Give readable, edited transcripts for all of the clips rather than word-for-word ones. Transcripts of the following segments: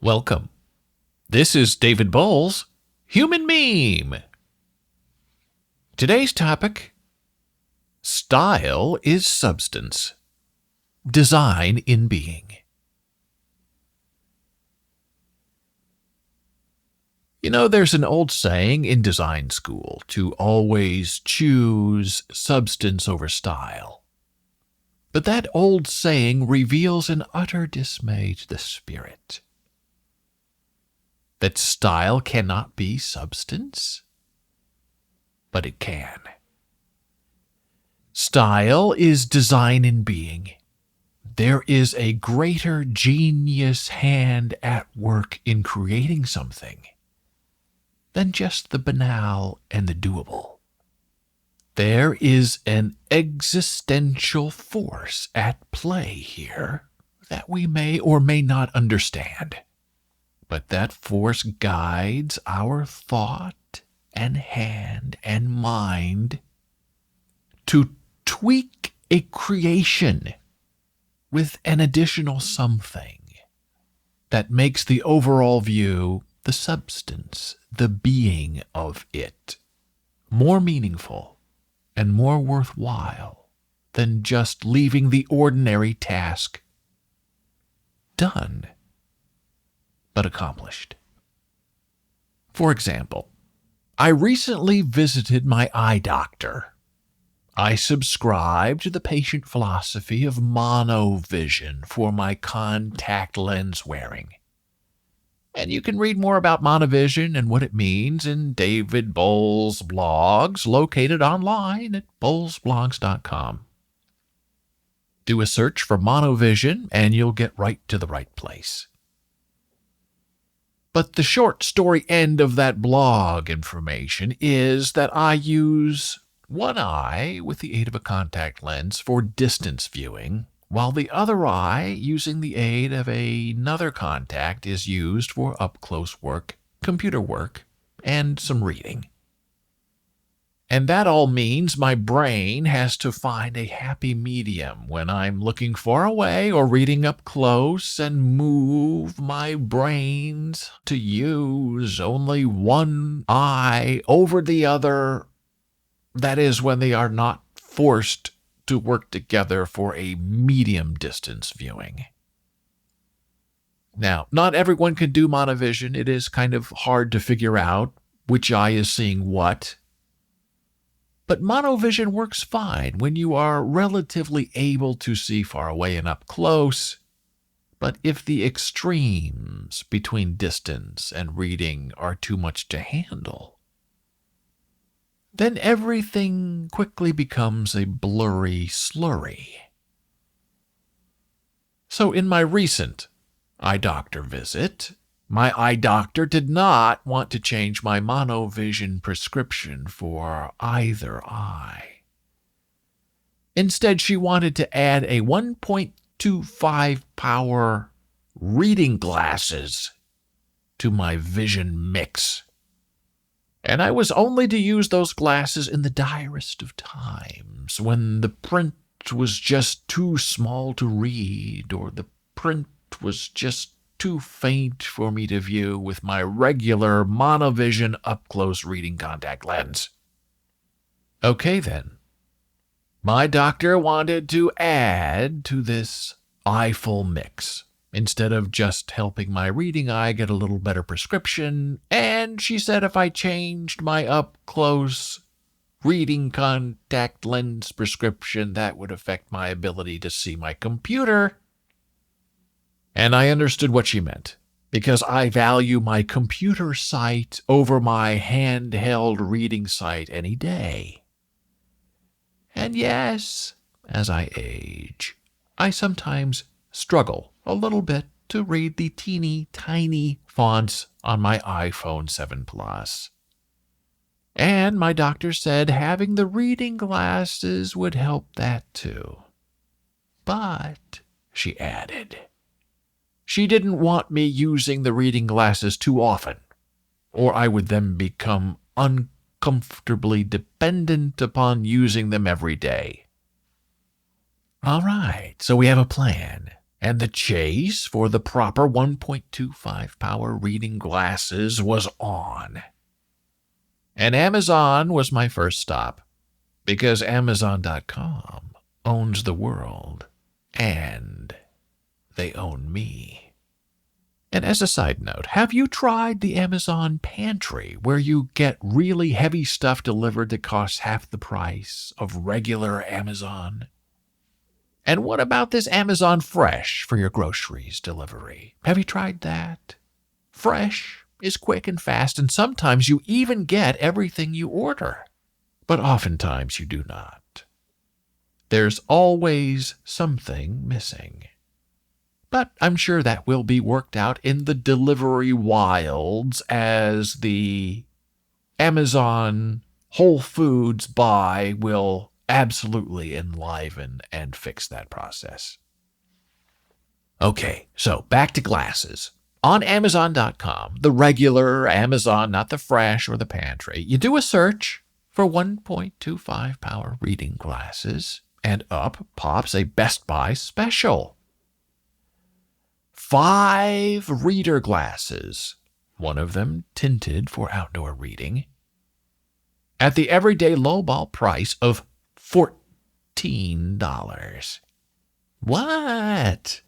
Welcome. This is David Boles, Human Meme. Today's topic: style is substance, design in being. You know, there's an old saying in design school to always choose substance over style. But that old saying reveals an utter dismay to the spirit. That style cannot be substance? But it can. Style is design in being. There is a greater genius hand at work in creating something than just the banal and the doable. There is an existential force at play here that we may or may not understand. But that force guides our thought and hand and mind to tweak a creation with an additional something that makes the overall view, the substance, the being of it, more meaningful and more worthwhile than just leaving the ordinary task done but accomplished. For example, I recently visited my eye doctor. I subscribe to the patient philosophy of monovision for my contact lens wearing. And you can read more about monovision and what it means in David Boles' blogs located online at bolesblogs.com. Do a search for monovision and you'll get right to the right place. But the short story end of that blog information is that I use one eye with the aid of a contact lens for distance viewing, while the other eye, using the aid of another contact, is used for up-close work, computer work, and some reading. And that all means my brain has to find a happy medium when I'm looking far away or reading up close and move my brains to use only one eye over the other. That is, when they are not forced to work together for a medium distance viewing. Now, not everyone can do monovision. It is kind of hard to figure out which eye is seeing what. But monovision works fine when you are relatively able to see far away and up close. But if the extremes between distance and reading are too much to handle, then everything quickly becomes a blurry slurry. So in my recent eye doctor visit, my eye doctor did not want to change my monovision prescription for either eye. Instead, she wanted to add a 1.25 power reading glasses to my vision mix. And I was only to use those glasses in the direst of times, when the print was just too small to read, or the print was just too faint for me to view with my regular monovision up-close reading contact lens. Okay then. My doctor wanted to add to this eyeful mix, instead of just helping my reading eye get a little better prescription, and she said if I changed my up-close reading contact lens prescription, that would affect my ability to see my computer. And I understood what she meant, because I value my computer sight over my handheld reading sight any day. And yes, as I age, I sometimes struggle a little bit to read the teeny tiny fonts on my iPhone 7 Plus. And my doctor said having the reading glasses would help that too. But, she added, she didn't want me using the reading glasses too often, or I would then become uncomfortably dependent upon using them every day. All right, so we have a plan. and the chase for the proper 1.25 power reading glasses was on. And Amazon was my first stop, because Amazon.com owns the world, and they own me. And as a side note, have you tried the Amazon Pantry, where you get really heavy stuff delivered that costs half the price of regular Amazon? And what about this Amazon Fresh for your groceries delivery? Have you tried that? Fresh is quick and fast, and sometimes you even get everything you order. But oftentimes you do not. There's always something missing. But I'm sure that will be worked out in the delivery wilds as the Amazon Whole Foods buy will absolutely enliven and fix that process. Okay, so back to glasses. On Amazon.com, the regular Amazon, not the Fresh or the Pantry, you do a search for 1.25 power reading glasses, and up pops a Best Buy special. 5 reader glasses, one of them tinted for outdoor reading, at the everyday lowball price of $14. What?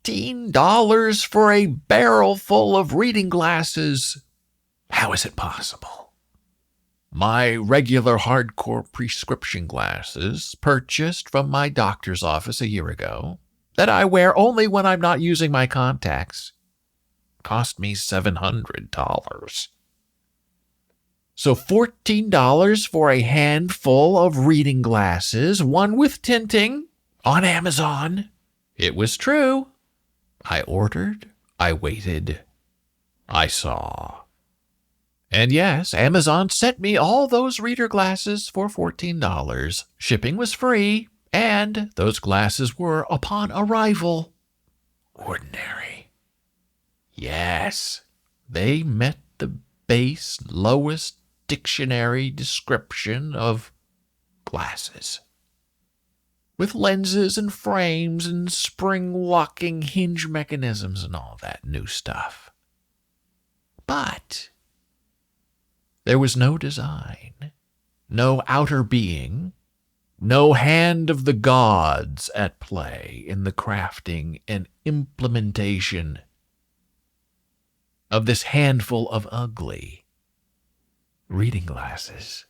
$14 for a barrel full of reading glasses? How is it possible? My regular hardcore prescription glasses, purchased from my doctor's office a year ago, that I wear only when I'm not using my contacts, cost me $700. So $14 for a handful of reading glasses, one with tinting, on Amazon. It was true. I ordered, I waited, I saw. And yes, Amazon sent me all those reader glasses for $14. Shipping was free, and those glasses were, upon arrival, ordinary. Yes, they met the base, lowest dictionary description of glasses, with lenses and frames and spring-locking hinge mechanisms and all that new stuff. But there was no design, no outer being, no hand of the gods at play in the crafting and implementation of this handful of ugly reading glasses.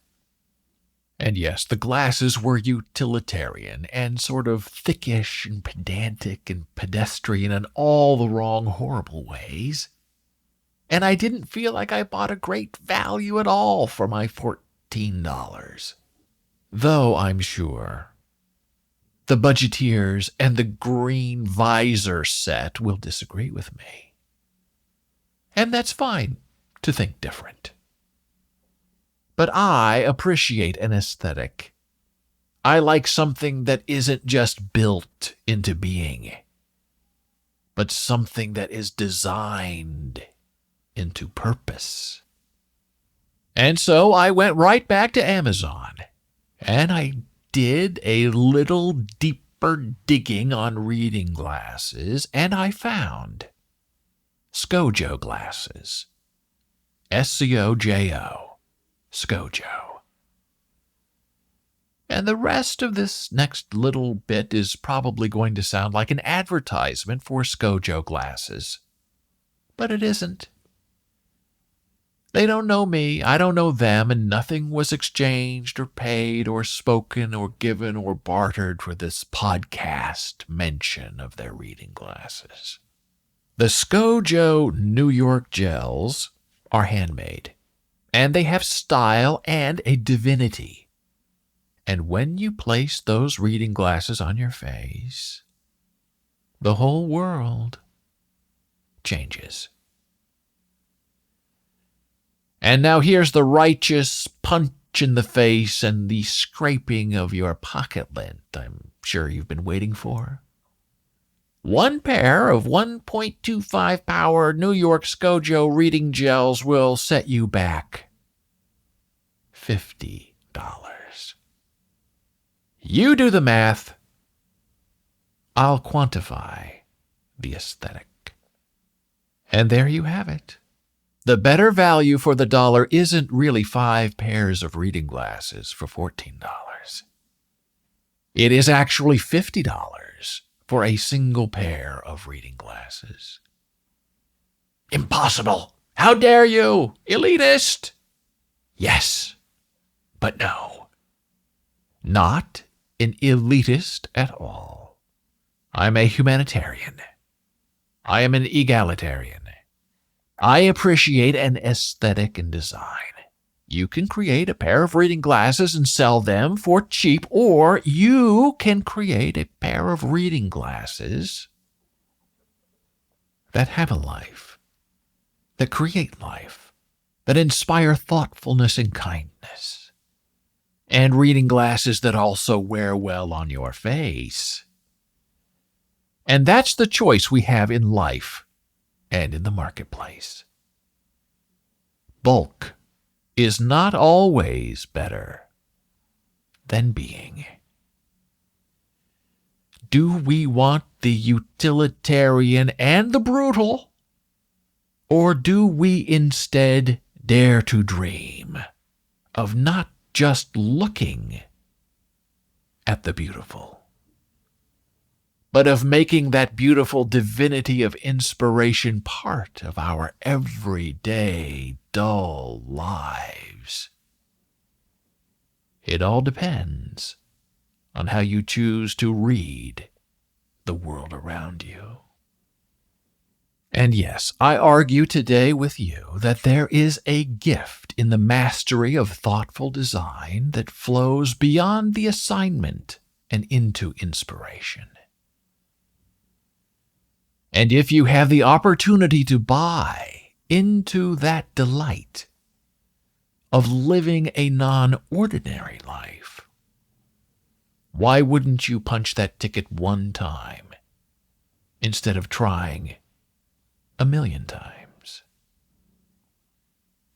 And yes, the glasses were utilitarian and sort of thickish and pedantic and pedestrian in all the wrong, horrible ways. And I didn't feel like I bought a great value at all for my $14. Though I'm sure the budgeteers and the green visor set will disagree with me. And that's fine to think different. But I appreciate an aesthetic. I like something that isn't just built into being, but something that is designed into purpose. And so I went right back to Amazon, and I did a little deeper digging on reading glasses, and I found Scojo glasses. SCOJO. Scojo. And the rest of this next little bit is probably going to sound like an advertisement for Scojo glasses. But it isn't. They don't know me, I don't know them, and nothing was exchanged or paid or spoken or given or bartered for this podcast mention of their reading glasses. The Scojo New York gels are handmade, and they have style and a divinity. And when you place those reading glasses on your face, the whole world changes. And now here's the righteous punch in the face and the scraping of your pocket lint I'm sure you've been waiting for. One pair of 1.25 power New York Scojo reading gels will set you back $50. You do the math. I'll quantify the aesthetic. And there you have it. The better value for the dollar isn't really 5 pairs of reading glasses for $14. It is actually $50 for a single pair of reading glasses. Impossible! How dare you, elitist? Yes, but no. Not an elitist at all. I'm a humanitarian. I am an egalitarian. I appreciate an aesthetic in design. You can create a pair of reading glasses and sell them for cheap, or you can create a pair of reading glasses that have a life, that create life, that inspire thoughtfulness and kindness, and reading glasses that also wear well on your face. And that's the choice we have in life and in the marketplace. Bulk is not always better than being. Do we want the utilitarian and the brutal, or do we instead dare to dream of not just looking at the beautiful, but of making that beautiful divinity of inspiration part of our everyday, dull lives? It all depends on how you choose to read the world around you. And yes, I argue today with you that there is a gift in the mastery of thoughtful design that flows beyond the assignment and into inspiration. And if you have the opportunity to buy into that delight of living a non-ordinary life, why wouldn't you punch that ticket one time instead of trying 1,000,000 times?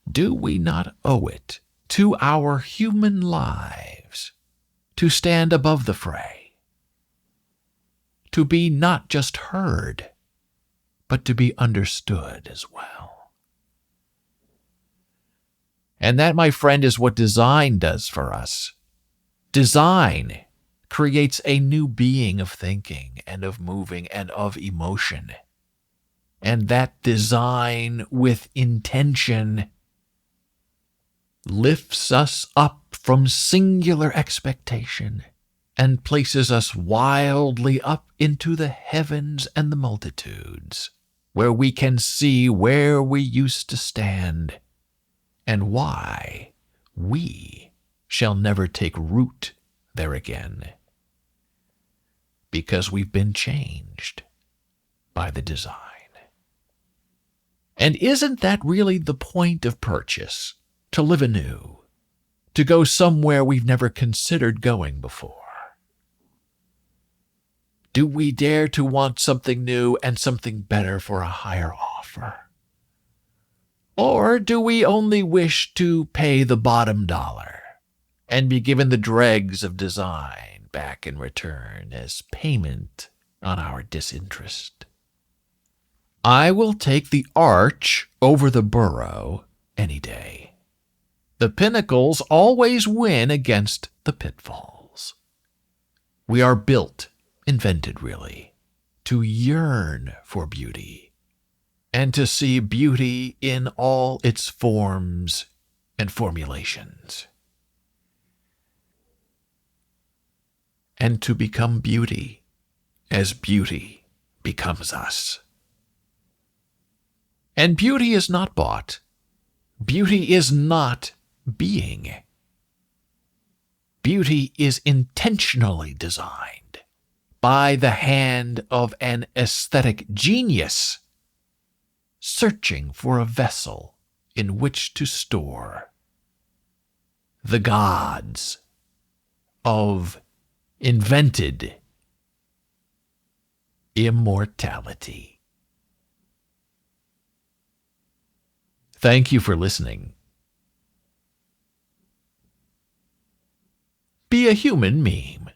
Do we not owe it to our human lives to stand above the fray, to be not just heard, but to be understood as well? And that, my friend, is what design does for us. Design creates a new being of thinking and of moving and of emotion. And that design with intention lifts us up from singular expectation and places us wildly up into the heavens and the multitudes, where we can see where we used to stand and why we shall never take root there again, because we've been changed by the design. And isn't that really the point of purchase? To live anew, to go somewhere we've never considered going before. Do we dare to want something new and something better for a higher offer? Or do we only wish to pay the bottom dollar and be given the dregs of design back in return as payment on our disinterest? I will take the arch over the burrow any day. The pinnacles always win against the pitfalls. We are built, invented really, to yearn for beauty and to see beauty in all its forms and formulations, and to become beauty as beauty becomes us. And beauty is not bought. Beauty is not being. Beauty is intentionally designed by the hand of an aesthetic genius, searching for a vessel in which to store the gods of invented immortality. Thank you for listening. Be a human meme.